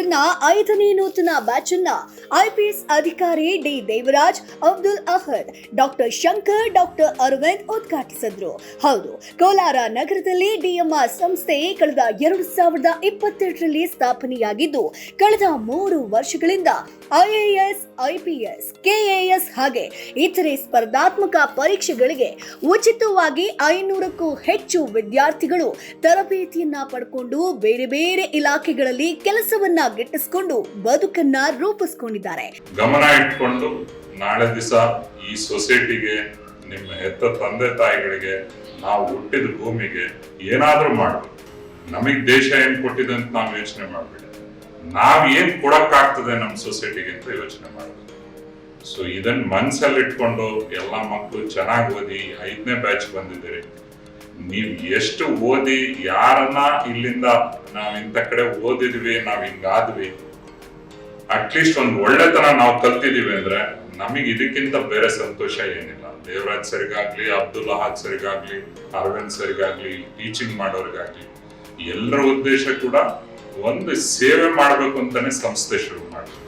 ಟೀಚರ್ನ 5ನೇ ನೂತನ ಬ್ಯಾಚ್ ಅನ್ನ ಐಪಿಎಸ್ ಅಧಿಕಾರಿ D Devaraj, Abdul Ahad, doctor Shankar, doctor Aravind ಉದ್ಘಾಟಿಸಿದ್ರು. ಹೌದು, ಕೋಲಾರ ನಗರದಲ್ಲಿ ಡಿಎಂಆರ್ ಸಂಸ್ಥೆ ಕಳೆದ 2022ರಲ್ಲಿ ಸ್ಥಾಪನೆಯಾಗಿದ್ದು, ಕಳೆದ 3 ವರ್ಷಗಳಿಂದ ಐಎಎಸ್, ಐಪಿಎಸ್, ಕೆಎಎಸ್ ಹಾಗೆ ಇತರೆ ಸ್ಪರ್ಧಾತ್ಮಕ ಪರೀಕ್ಷೆಗಳಿಗೆ ಉಚಿತವಾಗಿ 500ಕ್ಕೂ ಹೆಚ್ಚು ವಿದ್ಯಾರ್ಥಿಗಳು ತರಬೇತಿಯನ್ನ ಪಡ್ಕೊಂಡು ಬೇರೆ ಬೇರೆ ಇಲಾಖೆಗಳಲ್ಲಿ ಕೆಲಸವನ್ನ ಗಿಟ್ಟಿಸಿಕೊಂಡು ಬದುಕನ್ನ ರೂಪಿಸಿಕೊಂಡಿದ್ದಾರೆ. ಗಮನ ಇಟ್ಕೊಂಡು ನಾಳೆ ದಿವಸ ಈ ಸೊಸೈಟಿಗೆ, ನಿಮ್ಮ ಹೆತ್ತ ತಂದೆ ತಾಯಿಗಳಿಗೆ, ನಾವು ಹುಟ್ಟಿದ ಭೂಮಿಗೆ ಏನಾದ್ರೂ ಮಾಡಬೇಕು. ನಮಗ್ ದೇಶ ಏನ್ ಕೊಟ್ಟಿದೆ ಅಂತ ನಾವು ಯೋಚನೆ ಮಾಡ್ಬೇಡಿ, ನಾವ್ ಏನ್ ಕೊಡಕ್ಕಾಗ್ತದೆ ನಮ್ಮ ಸೊಸೈಟಿಗೆ ಅಂತ ಯೋಚನೆ ಮಾಡಬೇಕು. ಸೊ ಇದನ್ನ ಮನ್ಸಲ್ಲಿ ಇಟ್ಕೊಂಡು ಎಲ್ಲ ಮಕ್ಕಳು ಚೆನ್ನಾಗಿ ಓದಿ 5ನೇ ಬ್ಯಾಚ್ ಬಂದಿದ್ದೀರಿ. ನೀವು ಎಷ್ಟು ಓದಿ ಯಾರನ್ನ ಇಲ್ಲಿಂದ ನಾವ್ ಇಂಥ ಕಡೆ ಓದಿದ್ವಿ, ನಾವ್ ಹಿಂಗಾದ್ವಿ, ಅಟ್ಲೀಸ್ಟ್ ಒಂದು ಒಳ್ಳೆತನ ನಾವು ಕಲ್ತಿದೀವಿ ಅಂದ್ರೆ ನಮಗೆ ಇದಕ್ಕಿಂತ ಬೇರೆ ಸಂತೋಷ ಏನಿಲ್ಲ. ದೇವರಾಜ್ ಸರಿಗಾಗ್ಲಿ, ಅಬ್ದುಲ್ ಅಹದ್ ಸರಿಗಾಗ್ಲಿ, ಅರವಿಂದ್ ಸರಿಗಾಗ್ಲಿ, ಟೀಚಿಂಗ್ ಮಾಡೋರಿಗಾಗ್ಲಿ, ಎಲ್ಲರ ಉದ್ದೇಶ ಕೂಡ ಒಂದು ಸೇವೆ ಮಾಡ್ಬೇಕು ಅಂತಾನೆ ಸಂಸ್ಥೆ ಶುರು ಮಾಡಿದ್ರು.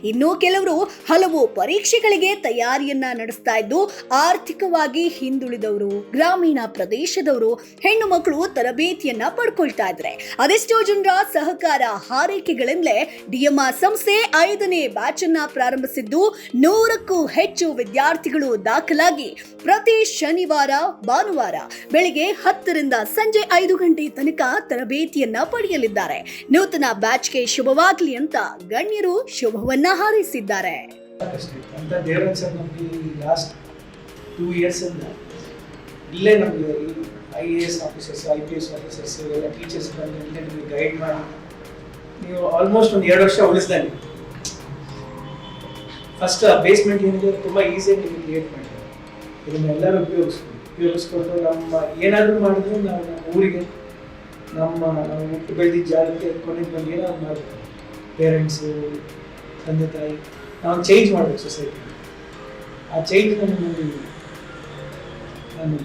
ಇನ್ನು ಕೆಲವರು ಹಲವು ಪರೀಕ್ಷೆಗಳಿಗೆ ತಯಾರಿಯನ್ನ ನಡೆಸ್ತಾ ಇದ್ದು, ಆರ್ಥಿಕವಾಗಿ ಹಿಂದುಳಿದವರು, ಗ್ರಾಮೀಣ ಪ್ರದೇಶದವರು, ಹೆಣ್ಣು ಮಕ್ಕಳು ತರಬೇತಿಯನ್ನ ಪಡ್ಕೊಳ್ತಾ ಇದ್ದಾರೆ. ಅದೆಷ್ಟೋ ಜನರ ಸಹಕಾರ ಹಾರೈಕೆಗಳಿಂದಲೇ ಡಿಎಂಆರ್ ಸಂಸ್ಥೆ 5ನೇ ಬ್ಯಾಚ್ ಅನ್ನ ಪ್ರಾರಂಭಿಸಿದ್ದು, 100ಕ್ಕೂ ಹೆಚ್ಚು ವಿದ್ಯಾರ್ಥಿಗಳು ದಾಖಲಾಗಿ ಪ್ರತಿ ಶನಿವಾರ, ಭಾನುವಾರ ಬೆಳಿಗ್ಗೆ 10ರಿಂದ ಸಂಜೆ 5 ಗಂಟೆ ತನಕ ತರಬೇತಿಯನ್ನ ಪಡೆಯಲಿದ್ದಾರೆ. ನೂತನ ಬ್ಯಾಚ್ಗೆ ಶುಭವಾಗಲಿ ಅಂತ ಗಣ್ಯರು ಶುಭವನ್ನ ಹಾರೈಸಿದ್ದಾರೆ. ದೇವರಾಜ್ ಸರ್ ನಮಗೆ ಲಾಸ್ಟ್ 2 ಇಯರ್ಸ್ ಇಲ್ಲೇ ನಮಗೆ IAS ಆಫೀಸರ್ಸ್, IPS ಆಫೀಸರ್ಸ್ ಎಲ್ಲ ಟೀಚರ್ಸ್ ಬಂದು ಇಲ್ಲೇ ನಿಮಗೆ ಗೈಡ್ ಮಾಡಿ ನೀವು ಆಲ್ಮೋಸ್ಟ್ ಒಂದು 2 ವರ್ಷ ಉಳಿಸ್ದಂಗೆ. ಫಸ್ಟ್ ಬೇಸ್ಮೆಂಟ್ ಏನಿದೆ ತುಂಬ ಈಸಿಯಾಗಿ ನಿಮಗೆ ಕ್ರಿಯೇಟ್ ಮಾಡಿದ್ದಾರೆ. ಇದನ್ನೆಲ್ಲರೂ ಉಪಯೋಗಿಸ್ಕೊಂಡು ನಮ್ಮ ಏನಾದರೂ ಮಾಡಿದ್ರು ನಾವು ನಮ್ಮ ಊರಿಗೆ, ನಾವು ಹುಟ್ಟು ಬೆಳೆದಿದ್ದ ಜಾಗಕ್ಕೆ ಕೊನೆಗೆ ಬಂದು ಏನಾದ್ರು ಮಾಡಬೇಕು. ಪೇರೆಂಟ್ಸು, ತಂದೆ ತಾಯಿ, ನಾವು ಚೇಂಜ್ ಮಾಡಬೇಕು ಸೊಸೈಟಿ. ಆ ಚೇಂಜ್ ನಾನು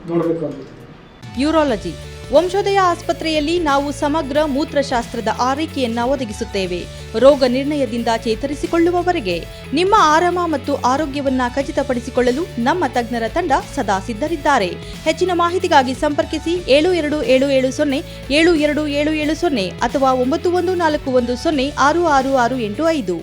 ನೋಡಬೇಕು ಅಂತ. ಯೂರಾಲಜಿ ವಂಶೋದಯ ಆಸ್ಪತ್ರೆಯಲ್ಲಿ ನಾವು ಸಮಗ್ರ ಮೂತ್ರಶಾಸ್ತ್ರದ ಆರೈಕೆಯನ್ನ ಒದಗಿಸುತ್ತೇವೆ. ರೋಗ ನಿರ್ಣಯದಿಂದ ಚೇತರಿಸಿಕೊಳ್ಳುವವರೆಗೆ ನಿಮ್ಮ ಆರಾಮ ಮತ್ತು ಆರೋಗ್ಯವನ್ನ ಖಚಿತಪಡಿಸಿಕೊಳ್ಳಲು ನಮ್ಮ ತಜ್ಞರ ತಂಡ ಸದಾ ಸಿದ್ಧರಿದ್ದಾರೆ. ಹೆಚ್ಚಿನ ಮಾಹಿತಿಗಾಗಿ ಸಂಪರ್ಕಿಸಿ 7277072770 ಅಥವಾ 9141066685.